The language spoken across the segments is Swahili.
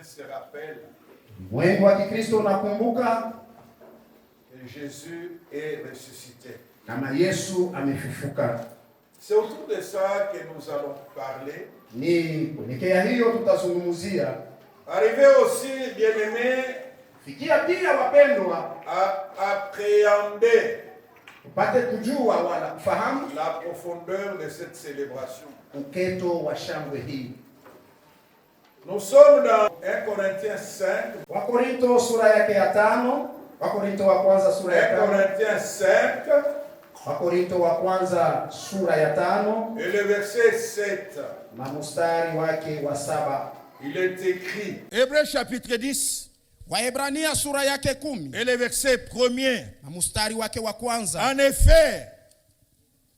chrétien se rappelle Mwengu wa Kikristo unakumbuka que Jésus est ressuscité. kama Yesu amefufuka. C'est autour de ça que nous allons parler. Ni kuelekea hiyo tutazungumzia. Arrivé aussi, bien-aimés, Fikia pia wapendwa, à appréhender upate kujua wala kufahamu la profondeur de cette célébration. uketo wa shangwe hii. Nous sommes dans 1 Corinthiens 5. Wakorinto sura yake ya 5. Wakorinto wa kwanza sura ya 1 5. Corinthiens 5. Wakorinto wa kwanza sura ya 5 Et le verset 7. na mstari wake wa 7. Il est écrit. Hébreux chapitre 10 Waebrania sura yake 10 et le verset 1er. na mstari wake wa kwanza. En effet,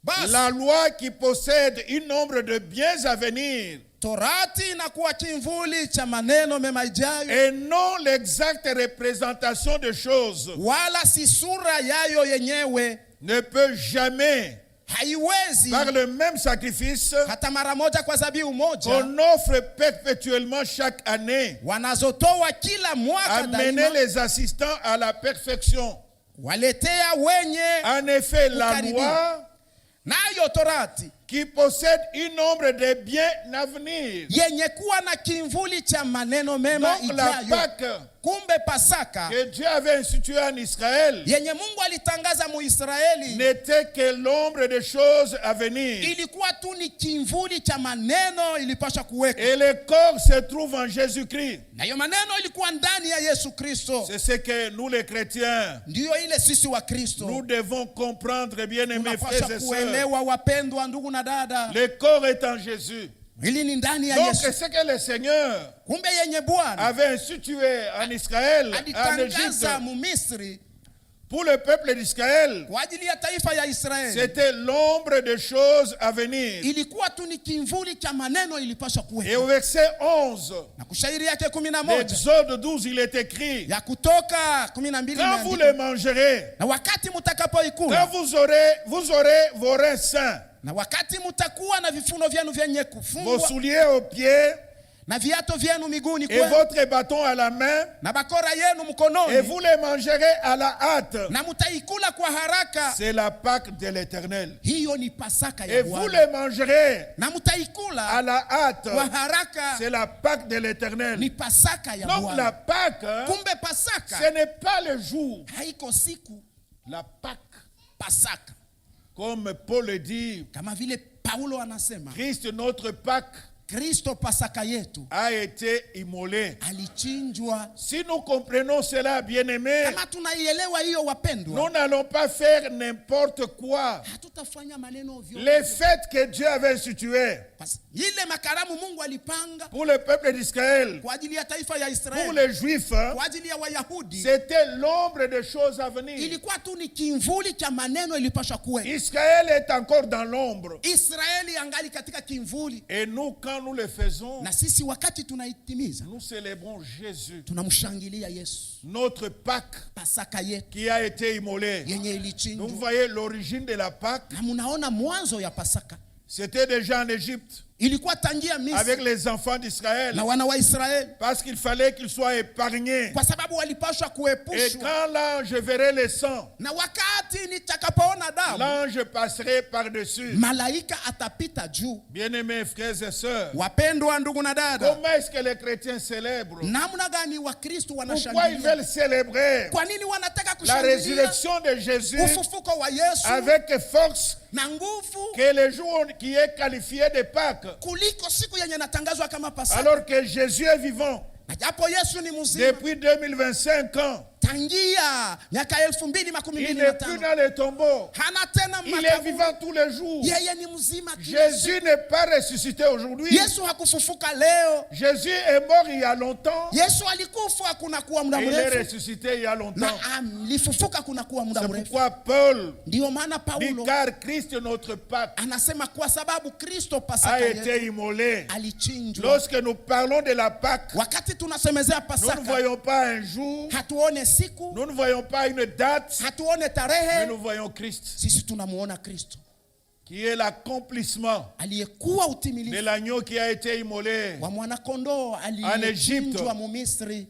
Basi la loi qui possède un nombre de biens à venir torati inakuwa kimvuli cha maneno mema ijayo, et non l'exacte représentation de choses, wala si sura yayo yenyewe. ne peut jamais, Haiwezi par le même sacrifice hata mara moja kwa zabihu moja qu'on offre perpétuellement chaque année, wanazotoa kila mwaka amener daima, les assistants à la perfection. waletea wenye En effet, la Ukaribia. loi nayo torati qui possède un nombre de biens à venir. yenye kuwa na kimvuli cha maneno mema Donc la ijayo. Pâque Kumbe Pasaka que Dieu avait instituée en Israël yenye Mungu alitangaza Muisraeli n'était que l'ombre des choses à venir. ilikuwa tu ni kimvuli cha maneno ilipaswa kuweka, Et le corps se trouve en Jésus-Christ. na hiyo maneno ilikuwa ndani ya Yesu Kristo. C'est ce que nous les chrétiens, Ndiyo ile sisi wa Kristo nous devons comprendre, bien-aimés frères tunapaswa et sœurs. kuelewa, wapendwa ndugu na dada, Le corps est en Jésus. ili ni ndani ya Donc Yesu. ce que le Seigneur Kumbe yenye Bwana avait institué en Israël, en Égypte, alitangaza mu Misri pour le peuple d'Israël, kwa ajili ya taifa ya Israeli c'était l'ombre des choses à venir. ilikuwa tu ni kimvuli cha maneno ilipaswa Et kuweka. au verset 11, Na kushairi yake 11 d'Exode 12, il est écrit: ya Kutoka 12 quand vous imeandikwa, les mangerez, na wakati quand mtakapoikula, vous aurez vos reins sains, na wakati mtakuwa na vifuno vyenu vyenye vos kufungwa souliers aux pieds na viato vyenu miguuni et kwenu votre bâton à la main, na bakora yenu et mkononi, vous les mangerez à la hâte. na mtaikula kwa haraka. C'est la Pâque de l'Éternel. Hiyo ni Pasaka Et ya vous Bwana, les mangerez na à mtaikula la hâte. kwa haraka. C'est la Pâque de l'Éternel. Ni Pasaka ya Donc la Bwana. Pâque, Kumbe ce Pasaka n'est pas le jour. haiko siku. La Pâque, Pasaka comme Paul le dit, kama vile Paulo anasema, Christ, notre Pâque, Kristo Pasaka yetu a été immolé. alichinjwa. Si nous comprenons cela, bien-aimés, Kama tunaielewa hiyo nous wapendwa, n'allons pas faire n'importe quoi. hatutafanya maneno ovyo. Les fêtes que Dieu avait instituées Ile makaramu Mungu alipanga pour le peuple d'Israël, kwa ajili ya taifa ya pour Israeli, les Juifs, kwa ajili ya Wayahudi, c'était l'ombre des choses à venir. ilikuwa tu ni kimvuli cha maneno ilipaswa kuwe. Israël est encore dans l'ombre. Israeli angali katika kimvuli, Et nous, quand nous le faisons, na sisi wakati tunaitimiza nous célébrons Jésus, tunamshangilia Yesu, notre Pâque Pasaka yetu qui a été immolée. yenye Donc vous ilichinjwa. voyez l'origine de la Pâque, Na munaona mwanzo ya Pasaka c'était déjà en Égypte ilikuwa tangia avec Misri les enfants d'Israël na wana wa Israeli, parce qu'il fallait qu'ils soient épargnés. kwa sababu walipaswa Et kuepushwa. quand l'ange verrait le sang, Na wakati nitakapoona damu, l'ange passerait par-dessus. malaika atapita juu. Bien-aimés frères et sœurs, Wapendwa ndugu na dada, comment est-ce que les chrétiens célèbrent? namna gani Wakristo Pourquoi ils wanashangilia? veulent célébrer Kwa nini wanataka la kushangilia résurrection de Jésus ufufuko wa Yesu avec force na nguvu que le jour qui est qualifié de Pâques, kuliko siku yenye natangazwa kama Pasaka? alors que Jésus est vivant Na japo Yesu ni mzima depuis 2025 ans? tangia miaka Il n'est plus 2025, dans les tombeaux. hana tena Il est makaburi. vivant tous les jours. Yeye ni mzima tu. Jésus n'est pas ressuscité aujourd'hui. Yesu hakufufuka leo. Jésus est mort il y a longtemps. Yesu alikufa kunakuwa muda Et il est mrefu, ressuscité il y a longtemps. na alifufuka kunakuwa muda C'est mrefu. pourquoi Paul Ndiyo maana dit Paulo car Christ notre Pâque anasema kwa sababu Kristo a Pasaka yetu été immolé. alichinjwa. Lorsque nous parlons de la Pâque, Wakati tunasemezea nous ne Pasaka, voyons pas un jour, hatuone siku, nous ne voyons pas une date, hatuone mais tarehe, nous voyons Christ. sisi tunamuona Kristo. qui est l'accomplissement aliyekuwa de utimilifu l'agneau qui a été immolé wa mwanakondoo aliyechinjwa mu Misri,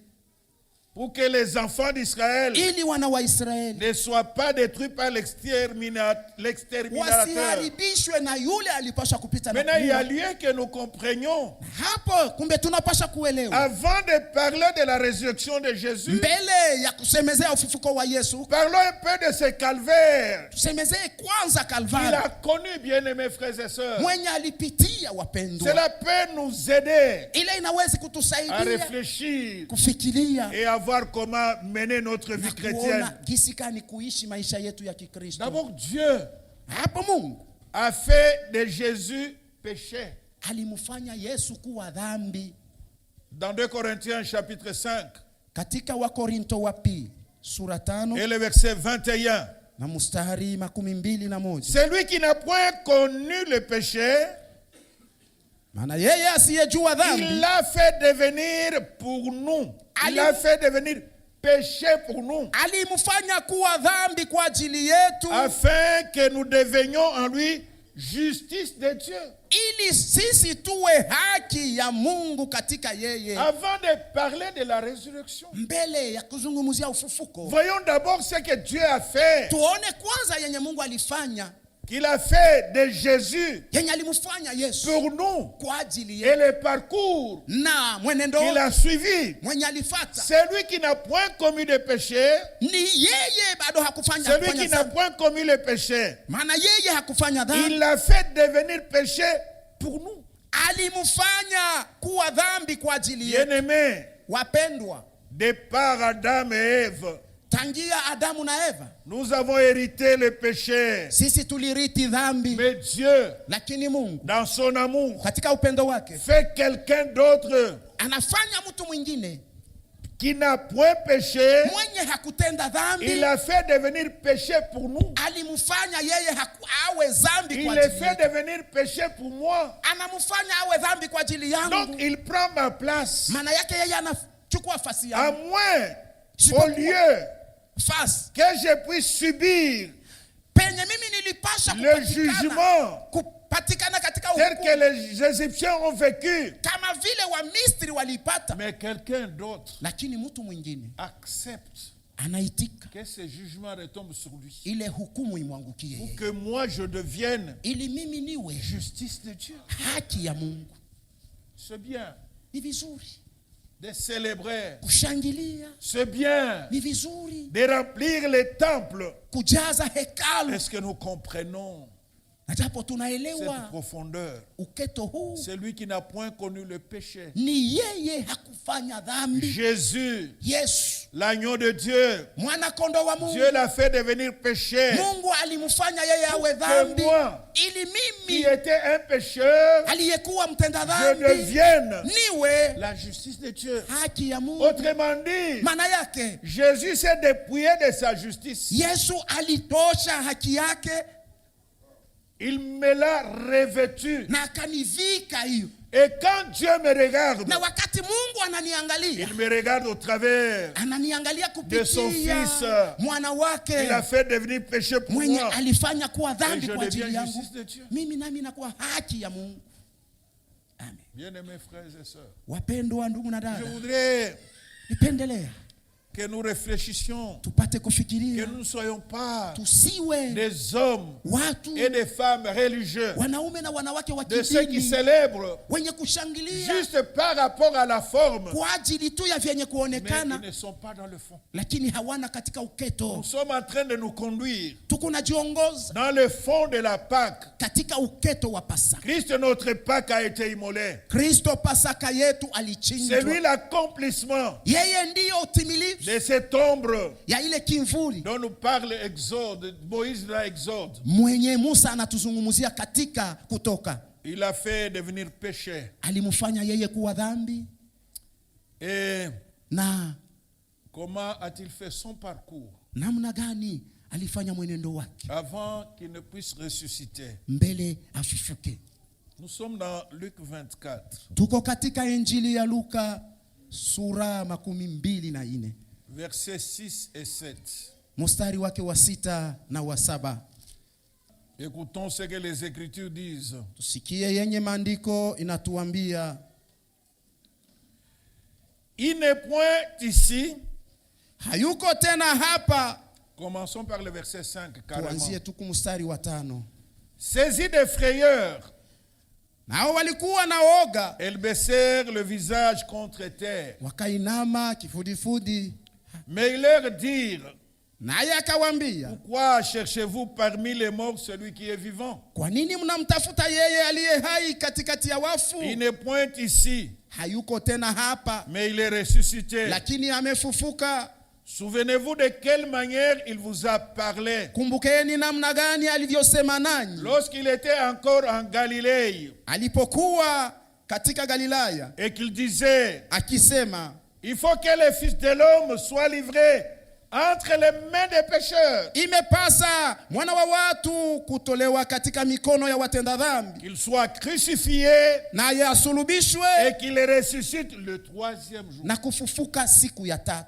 pour que les enfants d'Israël ili wana wa Israeli ne soient pas détruits par l'exterminateur. wasiharibishwe na yule alipasha kupita na Maintenant, il y a kuua. lieu que nous comprenions, Hapo kumbe tunapasha kuelewa, avant de parler de la résurrection de Jésus, mbele ya kusemezea ufufuko wa Yesu, parlons un peu de ce calvaire tusemezee kwanza qu'il Kalvari a connu, bien-aimés frères et sœurs. mwenye alipitia, wapendwa. Cela peut nous aider Ile inaweza à kutusaidia réfléchir kufikiria et à voir comment mener notre vie na chrétienne. kuona gisi gani kuishi maisha yetu ya Kikristo. D'abord, Dieu Hapo Mungu a fait de Jésus péché. alimfanya Yesu kuwa dhambi. Dans 2 Corinthiens chapitre 5 Katika Wakorinto wa pili sura 5 et le verset 21. na mstari 21. Celui qui n'a point connu le péché, Maana yeye asiyejua il dhambi l'a fait devenir pour nous. Il l'a fait devenir péché pour nous, alimfanya kuwa dhambi kwa ajili yetu, afin que nous devenions en lui justice de Dieu. ili sisi tuwe haki ya Mungu katika yeye. Avant de parler de la résurrection, Mbele ya kuzungumzia ufufuko, voyons d'abord ce que Dieu a fait. tuone kwanza yenye Mungu alifanya, Qu'il a fait de Jésus yenye alimfanya Yesu pour nous kwa ajili et yetu, le parcours na mwenendo qu'il a suivi. mwenye alifata. Celui qui n'a point commis de péché, Ni yeye bado hakufanya celui qui n'a dhambi. point commis le péché, Maana yeye hakufanya il dhambi, l'a fait devenir péché pour nous. alimfanya kuwa dhambi kwa ajili yetu. Bien-aimés, Wapendwa, de par Adam et Ève, tangia Adamu na Eva nous avons hérité le péché. sisi tulirithi dhambi, Mais Dieu, lakini Mungu dans son amour, katika upendo wake fait quelqu'un d'autre anafanya mtu mwingine qui n'a point péché. mwenye hakutenda Il dhambi, l'a fait devenir péché pour nous. alimfanya yeye awe dhambi Il kwa le ajili fait yetu. devenir péché pour moi. Anamfanya awe dhambi kwa ajili Donc yangu. il prend ma place. Maana yake yeye anachukua fasi À yangu, moins, Sipo- au lieu fasi que je puisse subir penye mimi nilipasha le jugement kupatikana katika tel que hukumu les Égyptiens ont vécu. kama vile wa Misri walipata, Mais quelqu'un d'autre lakini mtu mwingine accepte anaitika que ce jugement retombe sur lui. ile hukumu imwangukie Pour yeye, que moi je devienne ili mimi niwe justice de Dieu. haki ya Mungu. C'est bien Ni vizuri de célébrer. kushangilia, C'est bien ni vizuri de remplir les temples. kujaza hekalu, Est-ce que nous comprenons na japo cette tunaelewa profondeur? uketo huu, Celui qui n'a point connu le péché. ni yeye hakufanya dhambi. Jésus, Yesu l'agneau de Dieu, mwana kondoo wa Mungu, Dieu l'a fait devenir péché. Mungu alimfanya yeye awe Que dhambi, moi, ili qui mimi était un pécheur, aliyekuwa mtenda je dhambi devienne niwe la justice de Dieu. haki ya Mungu. Autrement dit, Maana yake Jésus s'est dépouillé de sa justice. Yesu alitosha haki yake Il me l'a revêtu. na akanivika hiyo, Et quand Dieu me regarde, na wakati Mungu ananiangalia, il me regarde au travers. ananiangalia De son kupitia fils. mwana Il wake a fait devenir péché pour mwenye moi. alifanya kuwa Et dhambi je kwa deviens ajili yangu, justice de Dieu. mimi nami nakuwa haki ya Mungu. Amen. Bien-aimés frères et sœurs, Wapendwa ndugu na je dada, voudrais nipendelea que nous réfléchissions, tupate que kufikiria, nous ne soyons pas tusiwe des hommes watu et des femmes religieux, wanaume na wanawake wa de ceux qui kidini célèbrent wenye kushangilia juste par rapport à la forme, kwa ajili tu ya vyenye mais kuonekana, qui ne sont pas dans le fond. lakini hawana katika uketo. Nous sommes en train de nous conduire Tuko najiongoza dans le fond de la Pâque. katika uketo wa Pasaka. Christ, notre Pâque, a été immolé. Kristo Pasaka yetu C'est lui alichinjwa, l'accomplissement yeye ndiyo utimilifu de cette ombre ya ile kimvuli dont nous parle Exode, Moïse dans Exode. mwenye Musa anatuzungumzia katika Kutoka. Il a fait devenir péché. Alimfanya yeye kuwa dhambi, Et na comment a-t-il fait son parcours namna gani alifanya mwenendo wake avant qu'il ne puisse ressusciter? mbele afufuke. Nous sommes dans Luc 24. Tuko katika Injili ya Luka sura 24 Versets 6 et 7. mstari wake wa 6 na wa 7. Écoutons ce que les Écritures disent. Tusikie yenye maandiko inatuambia. Il n'est point ici. Hayuko tena hapa. Commençons par le verset 5 carrément. Tuanzie tu kumstari wa 5. Saisi de frayeur, Nao walikuwa na oga. elles baissèrent le visage contre terre. Wakainama kifudifudi. Mais ils leur dirent, Naye akawaambia, pourquoi cherchez-vous parmi les morts celui qui est vivant? kwa nini mnamtafuta yeye aliye hai katikati ya wafu? Il n'est point ici, Hayuko tena hapa, mais il est ressuscité. lakini amefufuka. Souvenez-vous de quelle manière il vous a parlé Kumbukeni namna gani alivyosema nanyi lorsqu'il était encore en Galilée alipokuwa katika Galilaya, et qu'il disait, akisema, il faut que le Fils de l'homme soit livré entre les mains des pécheurs, imepasa mwana wa watu kutolewa katika mikono ya watenda dhambi, qu'il soit crucifié naye asulubishwe et qu'il ressuscite le 3e jour. na kufufuka siku ya 3.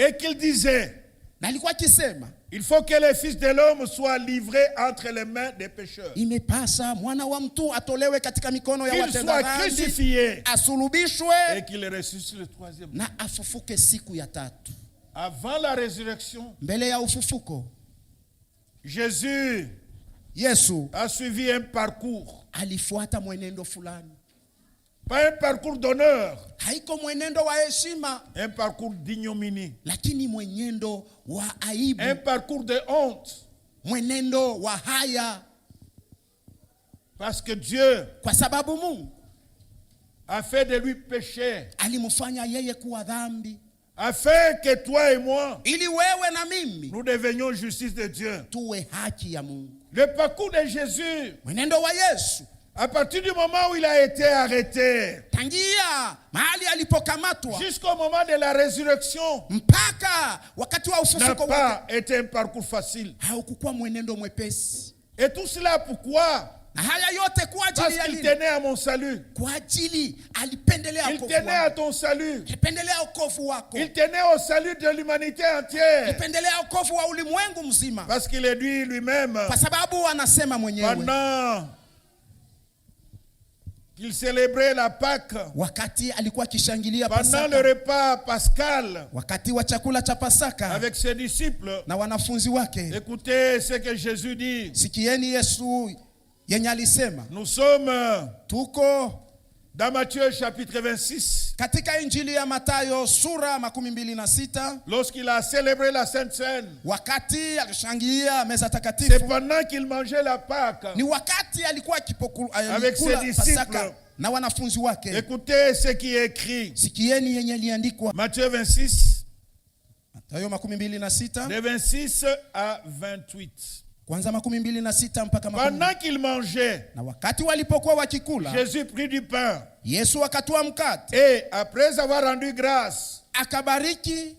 Et qu'il disait, Na alikuwa akisema, il faut que le Fils de l'homme soit livré entre les mains des pécheurs, imepasa mwana wa mtu atolewe katika mikono ya qu'il watenda soit dhambi, crucifié asulubishwe et qu'il ressuscite le 3e jour. na afufuke siku ya 3. Avant la résurrection, Mbele ya ufufuko, Jésus Yesu a suivi un parcours, alifuata mwenendo fulani. pas un parcours d'honneur, Haiko mwenendo wa heshima, un parcours d'ignominie, lakini mwenendo wa aibu, un parcours de honte, mwenendo wa haya, parce que Dieu kwa sababu Mungu a fait de lui péché, alimfanya yeye kuwa dhambi, afin que toi et moi, ili wewe na mimi nous devenions justice de Dieu. tuwe haki ya Mungu. Le parcours de Jésus, Mwenendo wa Yesu, à partir du moment où il a été arrêté, tangia mahali alipokamatwa jusqu'au moment de la résurrection, mpaka wakati wa n'a ufufuko wake, pas été un parcours facile. haukukuwa mwenendo mwepesi. Et tout cela pourquoi? Na haya yote kwa Parce ajili ya qu'il nini? tenait à mon salut. Kwa ajili alipendelea Il wokovu tenait à wako. ton salut. Alipendelea wokovu wako. Il tenait au salut de l'humanité entière. Alipendelea wokovu wa ulimwengu mzima. Parce qu'il est dit lui-même, Kwa sababu anasema mwenyewe, pendant qu'il célébrait la Pâque, wakati alikuwa akishangilia pendant le Pasaka, repas pascal wakati wa chakula cha Pasaka avec ses disciples, na wanafunzi wake, écoutez ce que Jésus dit. sikieni Yesu yenye alisema. Nous sommes Tuko dans Matthieu chapitre 26, katika Injili ya Mathayo sura 26, lorsqu'il a célébré la Sainte Seine. wakati alishangilia meza C'est takatifu. pendant qu'il mangeait la Pâque. Ni wakati alikuwa Avec ses akikula disciples. Pasaka na wanafunzi wake. Écoutez ce qui est écrit. Sikieni yenye iliandikwa Matthieu 26, Mathayo 26 de 26 à 28. kwanza 26 mpaka 20. Pendant qu'il mangeait, Na wakati walipokuwa wakikula, Jésus prit du pain Yesu akatoa mkate, et après avoir rendu grâce, akabariki,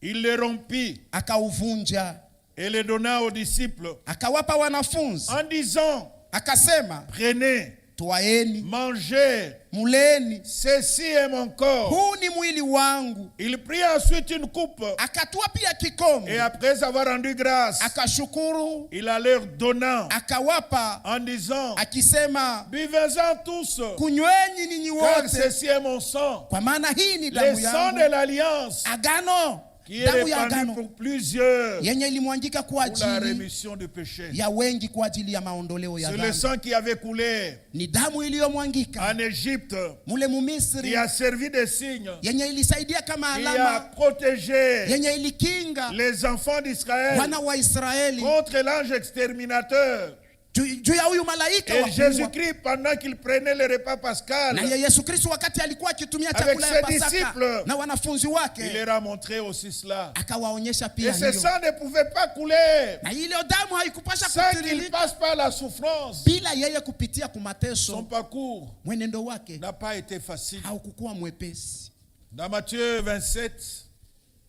il le rompit akauvunja, et le donna aux disciples akawapa wanafunzi, en disant, akasema, prenez, twaeni, mangez, muleni, ceci est mon corps. huu ni mwili wangu. Il prit ensuite une coupe Akatoa pia et kikombe, après avoir rendu grâce, akashukuru, il la leur donnant akawapa, en disant, akisema, buvez-en tous, kunyweni ninyi car wote, ceci est mon sang, kwa maana hii ni le damu sang de yangu, l'alliance, agano, qui est damu ya répandu agano pour plusieurs yenye ilimwangika kwa pour la ajili rémission du péché. ya wengi kwa ajili ya maondoleo ya C'est le dhambi. sang qui avait coulé Ni damu iliyomwangika en Égypte, mule Mumisri, qui a servi de signe, yenye ilisaidia kama qui a alama, protégé yenye ilikinga les enfants d'Israël wana wa Israeli contre l'ange exterminateur. juu ya huyu malaika wa Et kuua. Jésus-Christ, pendant qu'il prenait le repas pascal, Na ya Yesu Kristo wakati alikuwa akitumia Avec chakula ya ses Pasaka disciples, na wanafunzi il wake, leur a montré aussi cela. akawaonyesha Et pia ce hiyo. sang ne pouvait pas couler Na ile damu haikupasha sans qu'il kutiririka passe par la souffrance. bila yeye kupitia Son kumateso. parcours Mwenendo wake n'a pas été facile. haukukuwa mwepesi. Dans Matthieu 27,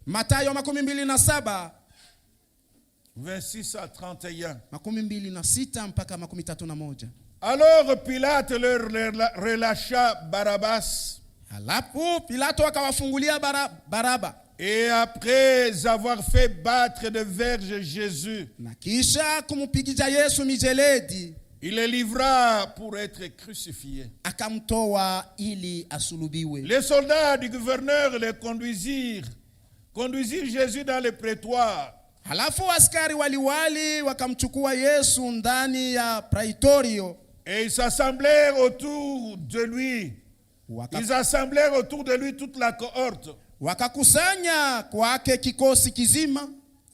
Mathayo 27 26 à 31. 26 mpaka 31. Alors Pilate leur relâcha Barabbas Halafu Pilato akawafungulia Baraba Et après avoir fait battre de verge Jésus, na kisha kumpigiza Yesu mijeledi, il le livra pour être crucifié. akamtoa ili asulubiwe. Les soldats du gouverneur le conduisirent Jésus dans le prétoire. Halafu askari waliwali wakamchukua Yesu ndani ya praetorio. Et ils s'assemblèrent autour de lui. Ils assemblèrent autour de lui toute la cohorte. Wakakusanya kwake kikosi kizima.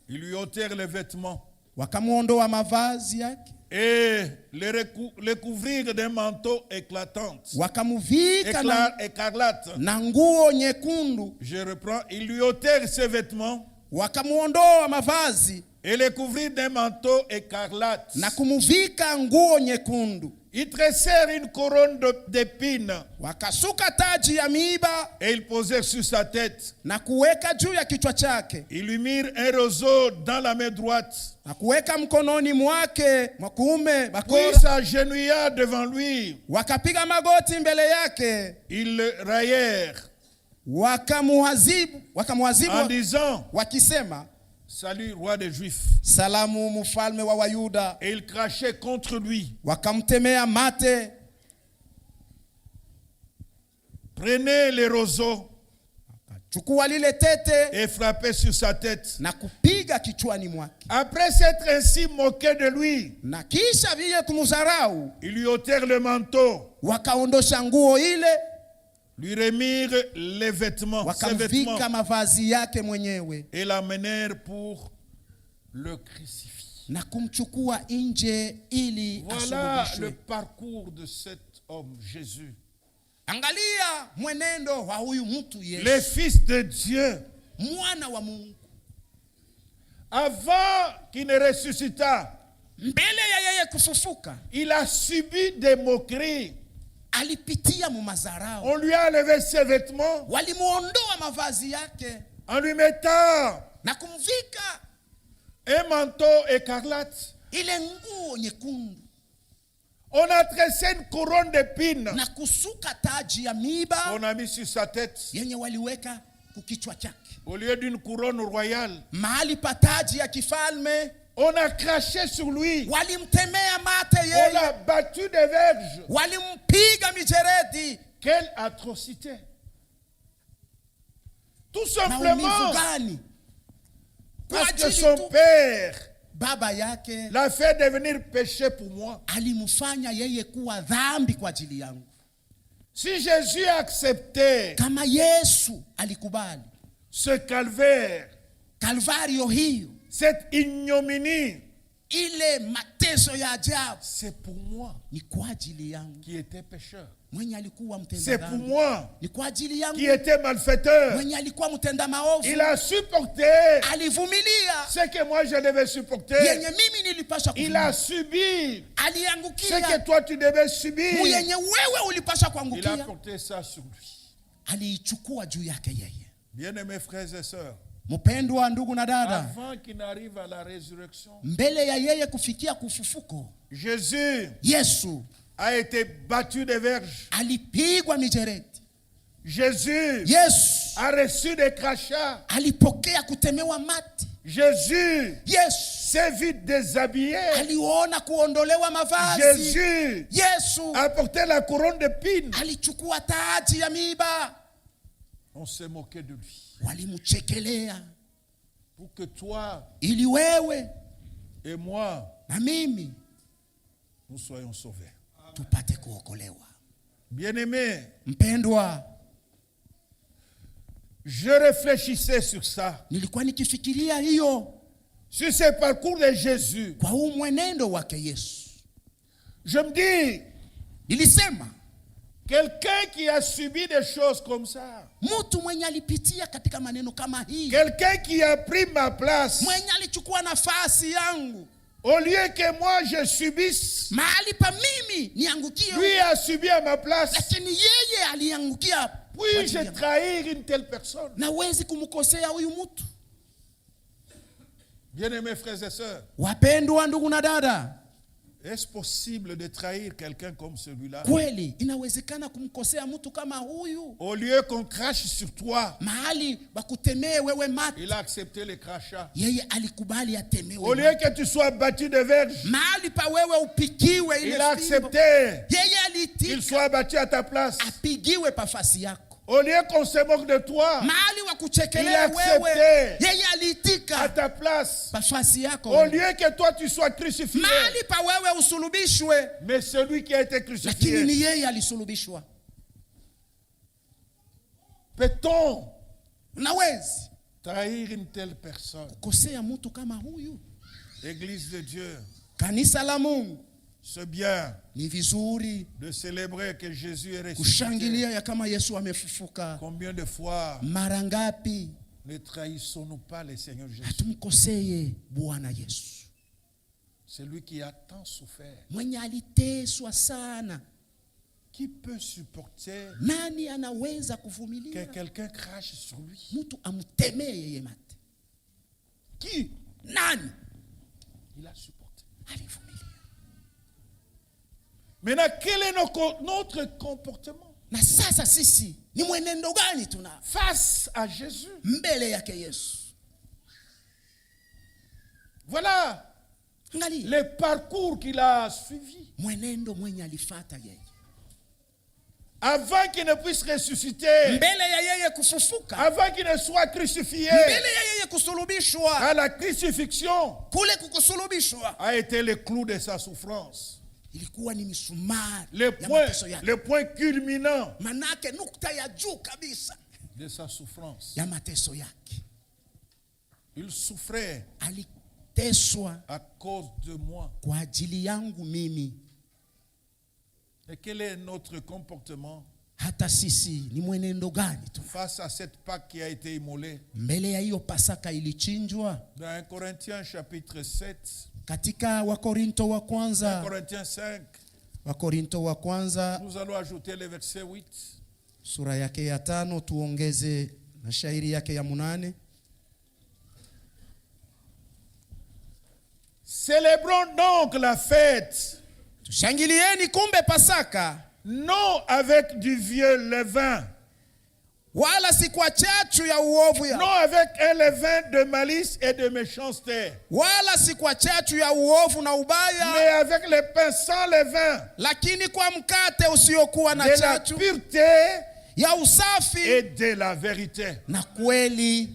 Ils lui ôtèrent les vêtements. Wakamuondoa mavazi yake. Et le couvrirent d'un manteau éclatant. Wakamuvika écarlate. Na nguo nyekundu. Je reprends. Ils lui ôtèrent ses vêtements. Wakamuondoa mavazi. Et le couvrirent d'un manteau écarlate. Na kumuvika nguo nyekundu. Ils tressèrent une couronne d'épines. Wakasuka taji ya miiba. Et ils posèrent sur sa tête. Na kuweka juu ya kichwa chake. Ils lui mirent un roseau dans la main droite. Na kuweka mkononi mwake mwa kuume bakora. Puis s'agenouilla devant lui. Wakapiga magoti mbele yake. Ils le raillèrent. Wakamuadhibu en disant, wakisema, salut roi des Juifs. Salamu mfalme wa Wayuda. Et ils crachaient contre lui. Wakamtemea mate. Prenez les roseaux. Chukua lile tete. Et frappez sur sa tête. Na kupiga kichwani mwake. Après s'être ainsi moqué de lui, na kisha vile kumudharau, ils lui ôtèrent le manteau. Wakaondosha nguo ile. Lui remirent les vêtements, wakamvika mavazi yake mwenyewe. Et l'amenèrent pour le crucifier. Na kumchukua nje ili voilà asulubishwe. Le parcours de cet homme, Jésus. Angalia mwenendo wa huyu mtu Yesu. Le fils de Dieu. Mwana wa Mungu. Avant qu'il ne ressuscita, mbele ya yeye kufufuka, il a subi des moqueries. Alipitia mumazarao. On lui a enlevé ses vêtements. Walimuondoa mavazi yake. En lui mettant na kumvika un manteau écarlate. Ile nguo nyekundu. On a tressé une couronne d'épines. Na kusuka taji ya miiba. On a mis sur sa tête. Yenye waliweka kukichwa chake. Au lieu d'une couronne royale. Mahali pa taji ya kifalme. On a craché sur lui. Walimtemea mate yeye. On l'a battu de verge. Walimpiga mijeredi. Quelle atrocité. Tout simplement. Parce que son père baba yake l'a fait devenir péché pour moi. Alimufanya yeye kuwa dhambi kwa ajili yangu. Si Jésus acceptait kama Yesu alikubali ce calvaire, Calvario hiyo, cette ignominie, ile mateso ya ajabu, c'est pour moi, ni kwa ajili yangu qui était pécheur. Mwenye alikuwa mtenda c'est pour moi, ni kwa ajili yangu qui était malfaiteur. Mwenye alikuwa mtenda maovu, il a supporté alivumilia ce que moi je devais supporter. yenye mimi nilipasha kuvumilia. Il a subi aliangukia ce que toi tu devais subir. Yenye wewe ulipasha kuangukia. Il a porté ça sur lui. Aliichukua juu yake yeye. Bien-aimés frères et sœurs, mpendwa ndugu na dada, avant qu'il n'arrive à la résurrection, mbele ya yeye kufikia kufufuko, Jésus Yesu a été battu de verge. Alipigwa mijeredi. Jésus a reçu des crachats. Alipokea kutemewa mate. Jésus s'est vu déshabillé. Aliona kuondolewa mavazi. Jésus a porté la couronne d'épines. Alichukua taji ya miiba. On s'est moqué de lui. Walimuchekelea. Pour que toi ili wewe et moi na mimi nous soyons sauvés. Tupate kuokolewa. Bien-aimé, mpendwa, je réfléchissais sur ça. Nilikuwa nikifikiria hiyo. Sur ce parcours de Jésus. Kwa huu mwenendo wake Yesu. Je me dis, nilisema, quelqu'un qui a subi des choses comme ça. Mtu mwenye alipitia katika maneno kama hii. Quelqu'un qui a pris ma place. Mwenye alichukua nafasi yangu. Au lieu que moi je subisse, mahali pa mimi niangukie, lui a subi à ma place. Lakini yeye aliangukia. Puis-je trahir une telle personne? Na wezi kumkosea huyu mtu. Bien-aimés frères et sœurs, wapendwa ndugu na dada, Est-ce possible de trahir quelqu'un comme celui-là? Kweli inawezekana kumkosea mtu kama huyu? Au lieu qu'on crache sur toi, Mahali bakutemee wewe mate, il a accepté les crachats. yeye alikubali atemewe Au lieu mate. que tu sois battu de verge, Mahali pa wewe upigiwe ile il a fimbo, accepté yeye qu'il aliitika soit battu à ta place. apigiwe pafasi yako. Au lieu qu'on se moque de toi, Mahali wa il kuchekelea a wewe, accepté yeye à aliitika ta place. pafasi yako. Au lieu que toi tu sois crucifié, Mahali pa wewe usulubishwe, mais celui qui a été lakini crucifié. ni yeye alisulubishwa. Peut-on Unawezi trahir une telle personne? kukosea mtu kama huyu? Église de Dieu, Kanisa la Mungu, c'est bien ni vizuri de célébrer que Jésus est ressuscité. kushangilia ya kama Yesu amefufuka. Combien de fois Mara ngapi ne trahissons-nous pas le Seigneur Jésus? hatumkoseye Bwana Yesu, C'est lui qui a tant souffert. mwenye aliteswa sana? Qui peut supporter Nani anaweza que kuvumilia quelqu'un crache sur lui? mtu amtemee yeye mate? Qui? Nani Il a supporté. alivumilia? Maintenant, quel est notre comportement Na sasa sisi ni mwenendo gani tuna face à Jésus? mbele yake Yesu? Voilà Angalia le parcours qu'il a suivi. mwenendo mwenye alifata yeye Avant qu'il ne puisse ressusciter, mbele ya yeye kufufuka, avant qu'il ne soit crucifié, mbele ya yeye kusulubishwa. à la crucifixion Kule kukusulubishwa a été le clou de sa souffrance. ilikuwa ni misumari Le ya mateso point yake, culminant manake nukta ya juu kabisa de sa souffrance. ya mateso yake. Il souffrait Aliteswa à cause de moi. kwa ajili yangu mimi. Et quel est notre comportement Hata sisi ni mwenendo gani tu face à cette Pâque qui a été immolée? mbele ya hiyo Pasaka ilichinjwa? Dans 1 Corinthiens chapitre 7, Katika Wakorinto wa 1 kwanza, Corinthiens 5, Wakorinto wa kwanza nous allons ajouter le verset 8. sura yake ya 5, tuongeze na shairi yake ya 8. Célébrons donc la fête, Tushangilieni kumbe Pasaka, non avec du vieux levain, wala si kwa chachu ya uovu non avec un levain de malice et de méchanceté, wala si kwa chachu ya uovu na mais ubaya, avec le pain sans levain, lakini kwa mkate usiokuwa na de la chachu pureté ya usafi et de la vérité. na kweli.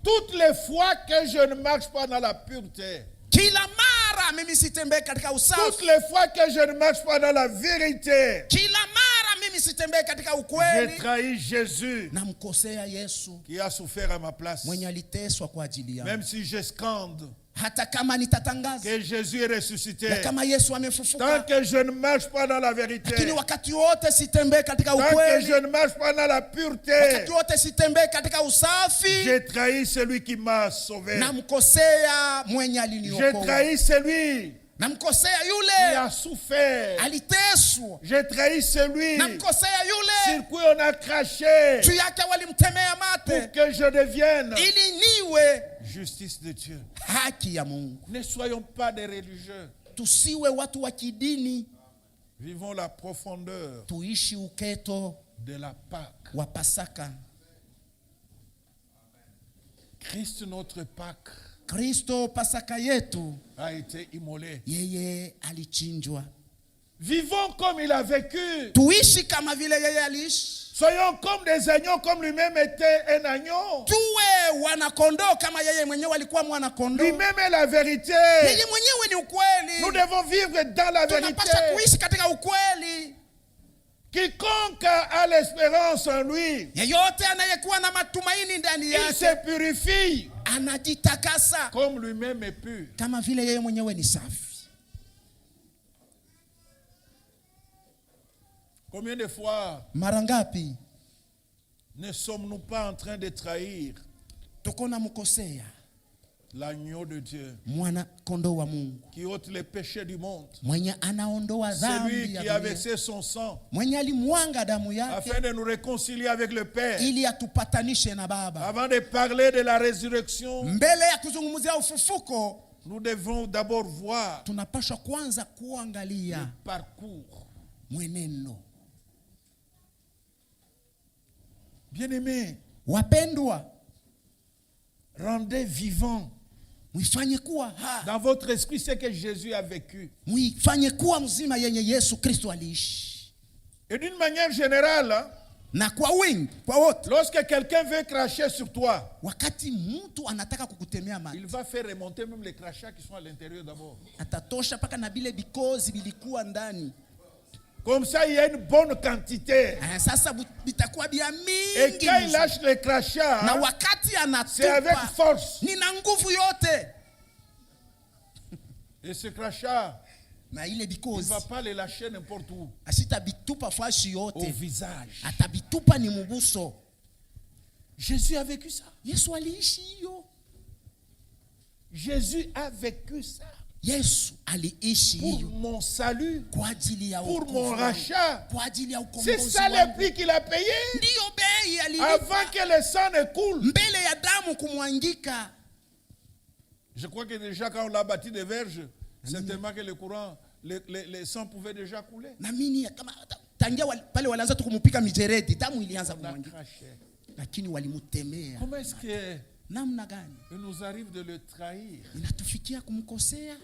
Toutes les fois que je ne marche pas dans la pureté, Kila mara mimi sitembee katika toutes usafi, les fois que je ne marche pas dans la vérité, kila mara mimi sitembee katika j'ai ukweli, trahi Jésus namkosea Yesu qui a souffert à ma place. mwenye aliteswa kwa ajili yangu. Même si je scande Hata kama nitatangaza que Jésus est ressuscité, ya kama Yesu tant amefufuka, que je ne marche pas dans la vérité, lakini wakati wote sitembee katika tant que ukweli, je ne marche pas dans la pureté, wakati wote sitembee katika usafi, j'ai trahi celui qui m'a sauvé. namkosea mwenye J'ai aliniokoa, trahi celui namkosea qui yule a souffert. aliteswa, J'ai trahi celui namkosea yule sur qui on a craché juu yake walimtemea pour mate, que je devienne ili niwe justice de Dieu. haki ya Mungu. Ne soyons pas des religieux. Tusiwe watu wa kidini, Vivons la profondeur tuishi uketo de la Pâque. wa Pasaka. Christ, notre Pâque, Kristo Pasaka yetu, a été immolé. yeye alichinjwa. Vivons comme il a vécu. Tuishi kama vile yeye aliishi. Soyons comme des agneaux, comme lui-même était un agneau. Tuwe wanakondoo kama yeye mwenyewe alikuwa mwanakondoo. Lui-même est la vérité. Yeye mwenyewe ni ukweli. Nous devons vivre dans la Tunapaswa vérité. kuishi katika ukweli. Quiconque a l'espérance en lui, Yeyote anayekuwa na matumaini ndani il yake se purifie anajitakasa comme lui-même est pur. kama vile yeye mwenyewe ni safi. Combien de fois Mara ngapi ne sommes-nous pas en train de trahir tuko na mkosea l'agneau de Dieu mwana kondoo wa Mungu qui ôte les péchés du monde? mwenye anaondoa Celui dhambi qui ya a dunia, versé son sang mwenye alimwanga damu yake afin de nous réconcilier avec le Père. ili atupatanishe na Baba. Avant de parler de la résurrection, Mbele ya kuzungumzia ufufuko, nous devons d'abord voir tunapaswa kwanza le kuangalia parcours. mwenendo. Bien-aimés, Wapendwa, rendez vivant muifanye kuwa dans votre esprit ce que Jésus a vécu. muifanye kuwa mzima yenye Yesu Kristo aliishi. Et d'une manière générale, hein, Na kwa wingi, kwa wote, lorsque quelqu'un veut cracher sur toi, wakati mtu anataka kukutemea il mate, va faire remonter même les crachats qui sont à l'intérieur d'abord. atatosha paka na bile bikozi bilikuwa ndani. Comme ça, il y a une bonne quantité. Sasa bitakuwa bia Et mingi. quand il lâche les crachats, Na hein, wakati c'est avec anatupa, force. nina nguvu yote. Et ce crachat, Na ile il ne bikozi va pas les lâcher n'importe où. asitabitupa fashi Au yote, visage. atabitupa ni mubuso. Jésus a vécu ça. Yesu aliishi hiyo. Jésus a vécu ça. Yesu aliishi Pour hiyo mon salut, kwa ajili ya pour wokovu mon wangu, rachat. kwa ajili ya C'est ukombozi ça le wangu. prix qu'il a payé Ndiyo bei alilipa avant que le sang ne coule. mbele ya damu kumwangika. Je crois que déjà quand on l'a bâti des verges, certainement que le courant, le sang pouvait déjà couler. Naamini kama tangia pale walianza tu kumupika mijeredi, damu ilianza On a kumwangika, craché. lakini walimutemea. Comment est-ce qu'il Namna gani nous arrive de le trahir? inatufikia kumkosea?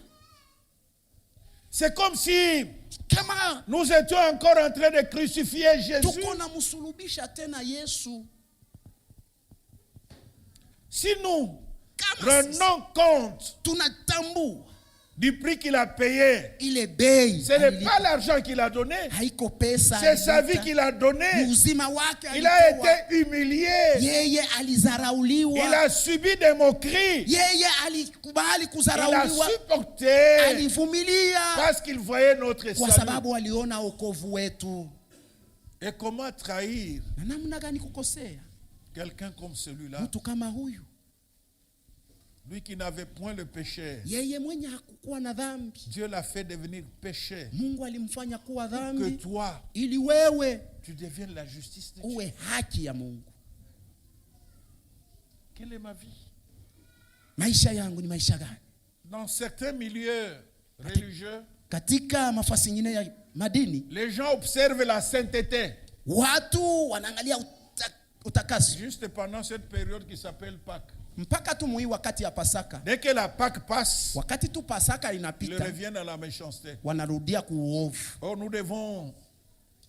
C'est comme si Kama nous étions encore en train de crucifier Jésus. tuko na msulubisha tena Yesu. Si nous Kama sisi prenons compte tunatambua du prix qu'il a payé, ile bei ce n'est alilipa, pas l'argent qu'il a donné, haiko pesa c'est sa vie alilipa, qu'il a donné. ni uzima wake Il a alitoa. été humilié. Yeye alizarauliwa, Il a subi des moqueries. yeye alikubali Il a kuzarauliwa, supporté alivumilia parce qu'il voyait notre kwa salut. sababu aliona wokovu wetu. Et comment trahir Na namna gani kukosea quelqu'un comme celui-là, mtu kama huyu? lui qui n'avait point le péché? Yeye mwenye hakukuwa na dhambi, Dieu l'a fait devenir péché. Mungu alimfanya kuwa Que dhambi toi, ili wewe tu deviennes la justice de Dieu. uwe haki ya Mungu. Quelle est ma vie? Maisha yangu ni maisha gani? Dans certains milieux religieux, Katika mafasi nyingine ya madini, les gens observent la sainteté. watu wanaangalia utakasi Juste pendant cette période qui s'appelle Pâques. mpaka tu mui wakati ya Pasaka. Dès que la Pâques passe, Wakati tu Pasaka ils inapita, reviennent à la méchanceté. wanarudia kuuovu. Oh, nous devons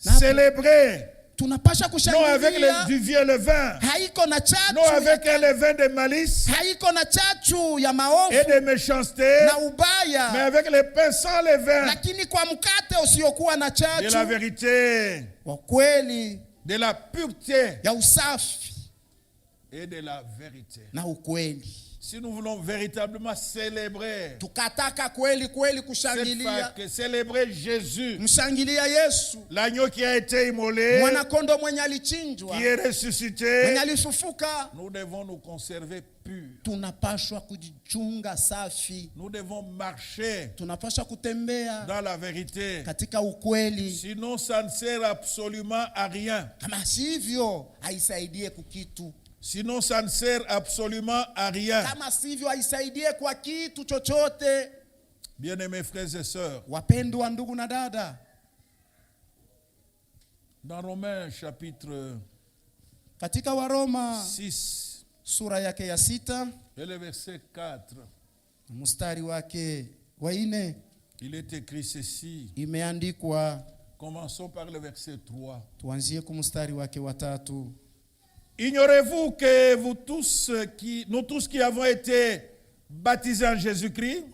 Na- célébrer, Tunapasha non avec kushangilia, du vieux levain, haiko na non chachu, avec un levain de malice haiko na chachu ya et maovu de méchanceté, na mais ubaya, avec le pain sans levain, lakini kwa mkate usiokuwa na de la chachu, vérité, kwa kweli de la pureté ya usafi et de la vérité. na ukweli. Si nous voulons véritablement célébrer Tukataka kweli kweli cette kushangilia, Pâques, célébrer Jésus, mshangilia Yesu, l'agneau qui a été immolé, mwana-kondoo mwenye alichinjwa, qui est mwenye ressuscité, alifufuka. nous devons nous conserver purs. Tunapashwa kujichunga safi, Nous devons marcher tunapashwa kutembea dans la vérité. katika ukweli. Sinon, ça ne sert absolument à rien. Kama sivyo haisaidie kukitu, Sinon, ça ne sert absolument à rien. kama sivyo haisaidie kwa kitu chochote. Bien-aimés frères et sœurs, Wapendwa ndugu na dada, dans Romains chapitre katika Waroma 6 sura yake ya 6 et le verset 4, mstari wake wa 4 il est écrit ceci. imeandikwa, Commençons par le verset 3. tuanzie ku mstari wake wa 3. Ignorez-vous que nous tous qui avons été baptisés en Jésus-Christ,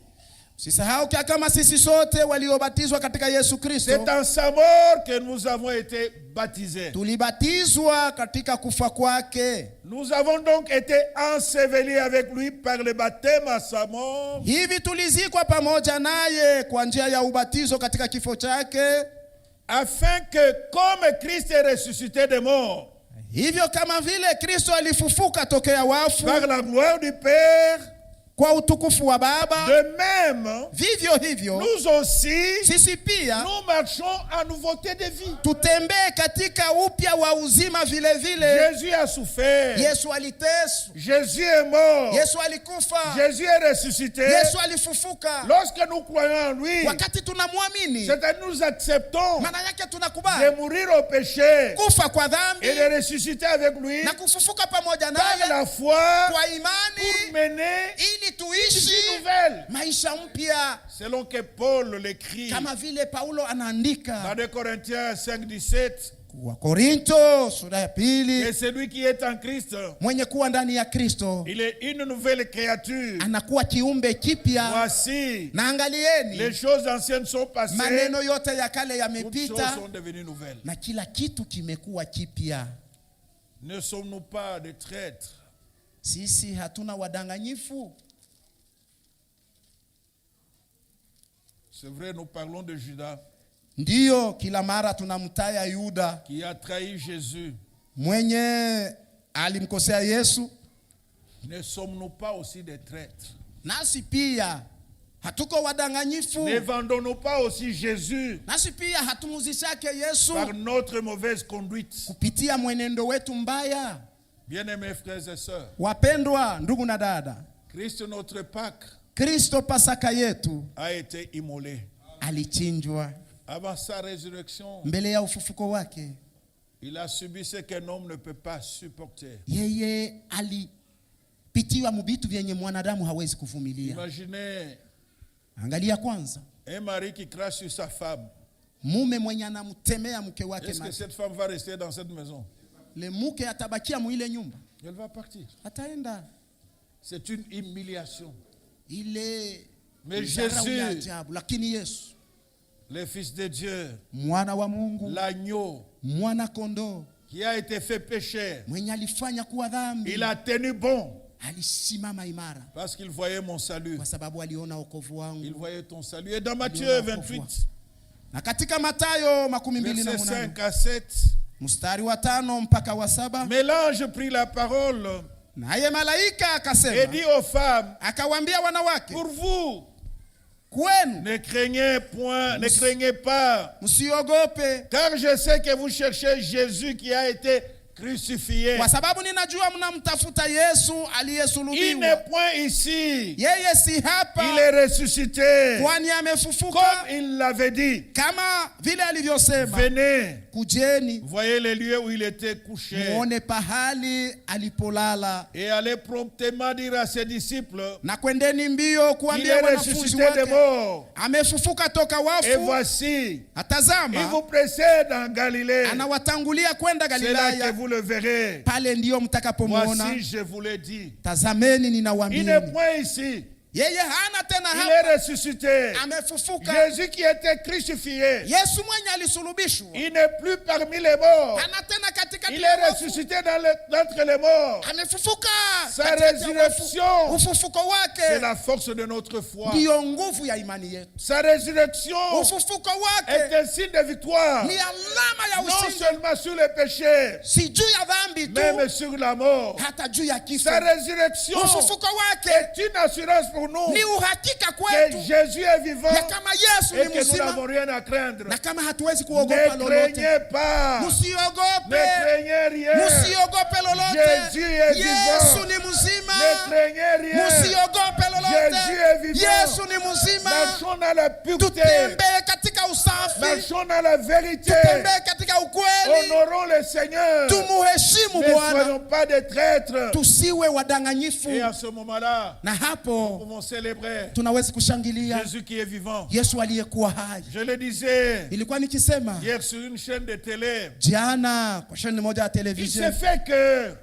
Sisahau kama sisi sote waliobatizwa katika Yesu Kristo c'est en sa mort que nous avons été baptisés. tulibatizwa katika kufa kwake. Nous avons donc été ensevelis avec lui par le baptême à sa mort, Hivi tulizikwa pamoja naye kwa njia ya ubatizo katika kifo chake, afin que comme Christ est ressuscité des morts, hivyo kama vile Kristo alifufuka tokea wafu par la gloire du Père, kwa utukufu wa Baba. De même, Vivyo hivyo nous aussi, sisi pia nous marchons en nouveauté de vie. tutembee katika upya wa uzima vile vile. Jésus a souffert. Yesu aliteswa, Jésus est mort. Yesu alikufa, Jésus est ressuscité. Yesu alifufuka. Lorsque nous croyons en lui, Wakati tunamwamini, c'est-à-dire nous acceptons maana yake de tunakubali mourir au péché kufa kwa dhambi et de ressusciter avec lui na kufufuka pamoja par naye la foi kwa pour imani, mener ili une vie tuishi nouvelle. maisha mpya, Selon que Paul l'écrit kama vile Paulo dans anaandika 2 Corinthiens 5:17, wa Korinto sura ya que pili, celui qui est en Christ, mwenye kuwa ndani ya Kristo il est une nouvelle créature. anakuwa kiumbe kipya. Voici, Na les angalieni, choses anciennes sont passées, maneno yote ya kale toutes choses yamepita sont devenues nouvelles. na kila kitu kimekuwa kipya. Ne sommes-nous pas des traîtres? Sisi hatuna wadanganyifu. C'est vrai, nous parlons de Judas Ndiyo, kila mara tunamtaya Yuda qui a trahi Jésus. mwenye alimkosea Yesu. Ne sommes-nous pas aussi des traîtres? Nasi pia hatuko wadanganyifu. Ne vendons-nous pas aussi Jésus Nasi pia hatumuzishake Yesu par notre mauvaise conduite? kupitia mwenendo wetu mbaya. Bien-aimés frères et sœurs, Wapendwa ndugu na dada, Christ notre Pâque Kristo Pasaka yetu a été immolé. alichinjwa. Avant sa résurrection, Mbele ya ufufuko wake, il a subi ce qu'un homme ne peut pas supporter. yeye alipitiwa mubitu vyenye mwanadamu hawezi kuvumilia. Imaginez Angalia kwanza, un mari qui crache sur sa femme. mume mwenye anamtemea mke wake Est-ce que mate. cette femme va rester dans cette maison? Le mke atabakia muile nyumba, Elle va partir. ataenda. C'est une humiliation. Ile Mais ni dharau ya Jésus, ajabu. Lakini Yesu, le Fils de Dieu, mwana wa Mungu, l'agneau mwana kondoo qui a été fait péché, mwenye alifanya kuwa dhambi, il a tenu bon alisimama imara parce qu'il voyait mon salut. kwa sababu aliona wokovu Il wangu. voyait ton salut. Et dans Matthieu 28, Na katika Mathayo versets 28 5 à 7, mstari wa 5 mpaka wa 7, mais l'ange prit la parole naye malaika et akasema, dit aux femmes, akawaambia wanawake, pour vous, kwenu ne craignez point, ne craignez pas, msiogope, car je sais que vous cherchez Jésus qui a été crucifié. kwa sababu ninajua mnamtafuta Yesu Il aliyesulubiwa. n'est point ici, Yeye si il hapa, est ressuscité, kwani amefufuka comme il l'avait dit. kama vile alivyosema. Venez, Kujeni voyez les lieux où il était couché, muone pahali alipolala, et allez promptement dire à ses disciples na kwendeni mbio qu'il kuambia est wanafunzi ressuscité des wake morts. amefufuka toka Et wafu. voici, il Atazama, vous précède en Galilée. anawatangulia kwenda C'est là que Galilaya, vous le verrez. pale ndiyo mtakapomuona. Voici, je vous l'ai dit. Tazameni, Il n'est ninawaambia, point ici. yeye hana tena Il hapa, est ressuscité. amefufuka. Jésus qui était crucifié, Yesu mwenye alisulubishwa il n'est plus parmi les morts. hana tena katikati Il ya est wafu, ressuscité d'entre les morts. amefufuka. Sa Katikati ya résurrection, wafu. Ufufuko c'est wake la force de notre foi. ndiyo nguvu ya imani yetu. Sa résurrection Ufufuko est wake un signe de victoire, ni alama ya non ushindi, seulement sur le péché, si juu ya dhambi tu, même sur la mort. hata juu ya kifo. Sa résurrection Ufufuko wake est une assurance pour nous ni uhakika que kwetu Jésus est vivant ya kama Yesu et ni que nous mzima, n'avons rien à craindre. na kama hatuwezi kuogopa Ne lolote. craignez pas, ne Musiogope, craignez rien, musiogope lolote. Jésus est Yesu vivant. ni mzima, ne craignez rien. musiogope Jésus est lolote. vivant. Yesu ni mzima. Marchons dans la pureté, Tutembee katika usafi, marchons dans la vérité, tutembee katika ukweli, honorons le Seigneur, tumuheshimu ne Bwana, soyons pas des traîtres. tusiwe wadanganyifu. Et à ce moment-là, Na nous hapo pouvons célébrer tunaweza kushangilia Jésus qui est vivant. Yesu aliyekuwa hai. Je le disais Ilikuwa nikisema hier sur une chaîne de télé, jana kwa sheni moja ya il s'est television, fait que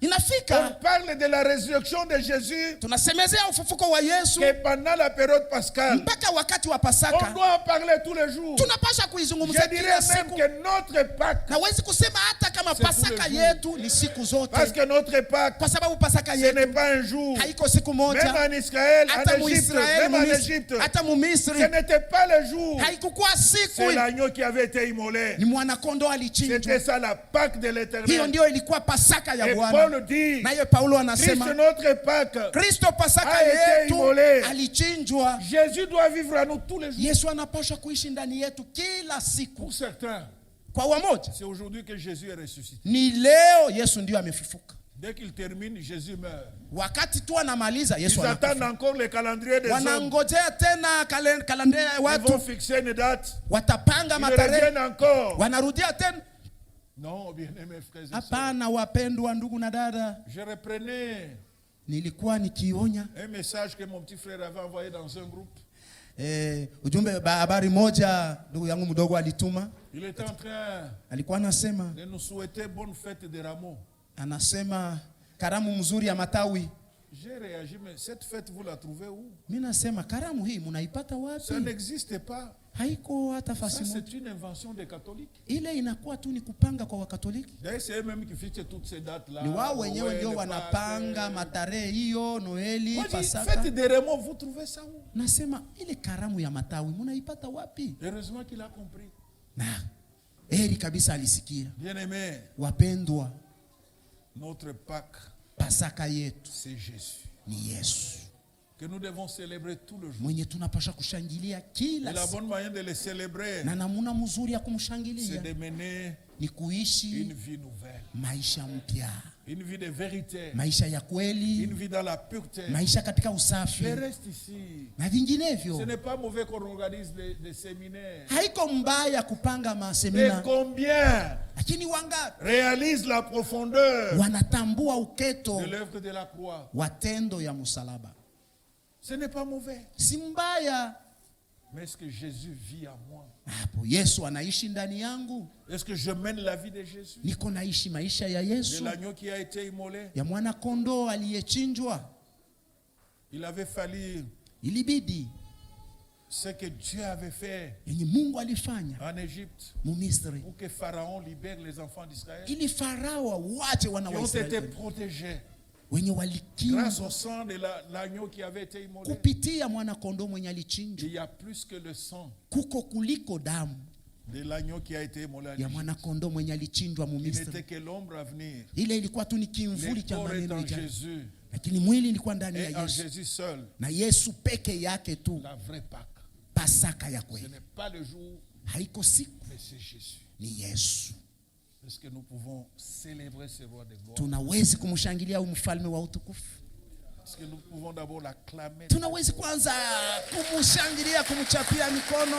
on inafika parle de la résurrection de Jésus tunasemezea ufufuko wa Yesu que pendant la période pascale. mpaka wakati wa On Pasaka. doit en parler tous les jours. Tunapasha kuizungumza Je dirais kila même siku. que notre Pâque, Nawezi kusema hata kama C'est tous Pasaka les jours. yetu ni siku zote, parce que notre Pâque, kwa sababu Pasaka ce n'est yetu pas un jour. haiko siku Même moja. en Israël, Hata en Égypte, Muisraeli, même en Égypte, hata ce Mumisri n'était pas le jour. haikukuwa siku, C'est l'agneau qui avait été immolé. ni mwanakondoo C'était alichinjwa. ça la Pâque de Hiyo l'Éternel. ndio ilikuwa Pasaka ya Et Bwana. Paul dit, naye Paulo Christ anasema notre Pâque Kristo Pasaka a été yetu immolé. alichinjwa. Jésus doit vivre à nous tous les jours. Yesu anapaswa kuishi ndani yetu kila siku. Pour certains, Kwa wamoja c'est aujourd'hui que Jésus est ressuscité. ni leo Yesu ndio amefufuka. Dès qu'il termine, Jésus meurt. Wakati tu anamaliza Yesu Ils attendent anakufa. encore le calendrier des hommes. Wanangojea tena kalenda ya Ils vont watu, fixer une date. watapanga Ils matarehe, reviennent encore. wanarudia tena. Non, bien-aimés frères et sœurs. Hapana, wapendwa ndugu na dada, Je reprenais nilikuwa nikionya un message que mon petit frère avait envoyé dans un groupe. ujumbe habari moja ndugu yangu mdogo alituma. Il était en train Alikuwa anasema de nous souhaiter bonne fête des rameaux. anasema karamu mzuri ya matawi. J'ai réagi, mais cette fête, vous la trouvez où? Mimi nasema karamu hii mnaipata Ça wapi? n'existe pas. Haiko hata Ça, fasi moja. c'est une invention des catholiques. Ile inakuwa tu ni kupanga kwa Wakatoliki. D'ailleurs, c'est eux-mêmes qui fixent toutes ces dates-là. Ni wao wenyewe Noël, ndio Pâques. wanapanga matarehe hiyo, Noeli, Moi, je dis, Pasaka. fête des rameaux, vous trouvez ça où? Nasema ile karamu ya matawi mnaipata wapi? Heureusement qu'il a compris. Na heri kabisa alisikia. Bien-aimés, Wapendwa, notre Pâques, Pasaka yetu c'est Jésus. ni Yesu Que nous devons célébrer tout le jour. mwenye tunapasha kushangilia Et kila la siku, bonne manière de le célébrer, na namuna mzuri ya c'est kumshangilia de mener ni une kuishi vie nouvelle. maisha mpya, Une vie de vérité. maisha ya Une kweli, vie dans la pureté. maisha katika usafi Je reste ici. na Ce vinginevyo. n'est pas mauvais qu'on organise des séminaires. Haiko mbaya kupanga Mais masemina, combien lakini wangapi réalisent la profondeur wanatambua uketo de l'œuvre de la croix? wa tendo ya msalaba? Ce n'est pas mauvais. Si mbaya. Mais est-ce que Jésus vit en moi? Hapo Yesu anaishi ndani yangu, Est-ce que je mène la vie de Jésus? niko naishi maisha ya De Yesu, l'agneau qui a été immolé. ya mwana kondoo aliyechinjwa. Il avait fallu Ilibidi ce que Dieu avait fait yenye Mungu alifanya en Égypte Mumisri, pour que Pharaon libère les enfants d'Israël ili Farao wache wana qui wa ont été Israeli protégés wenye grâce walikingwa au sang de l'agneau qui avait été immolé. kupitia mwana kondoo mwenye alichinjwa. Il y a plus que le sang Kuko kuliko damu de l'agneau qui a été immolé en ya Égypte. mwana kondoo mwenye alichinjwa Il n'était Mumisri. que l'ombre à venir. Ile ilikuwa tu ni kimvuli Le cha corps est maneno en ijayo, Jésus lakini mwili ilikuwa ndani et ya en Yesu, Jésus seul. na Yesu peke yake tu, La vraie Pâque. Pasaka ya Ce kweli. n'est pas le jour, Haiko siku, mais c'est Jésus. ni Yesu. Est-ce que nous pouvons célébrer ce roi de gloire? Tunawezi kumshangilia huyu mfalme wa utukufu. Est-ce que nous pouvons d'abord l'acclamer? Tunawezi kwanza kumshangilia, kumchapia mikono.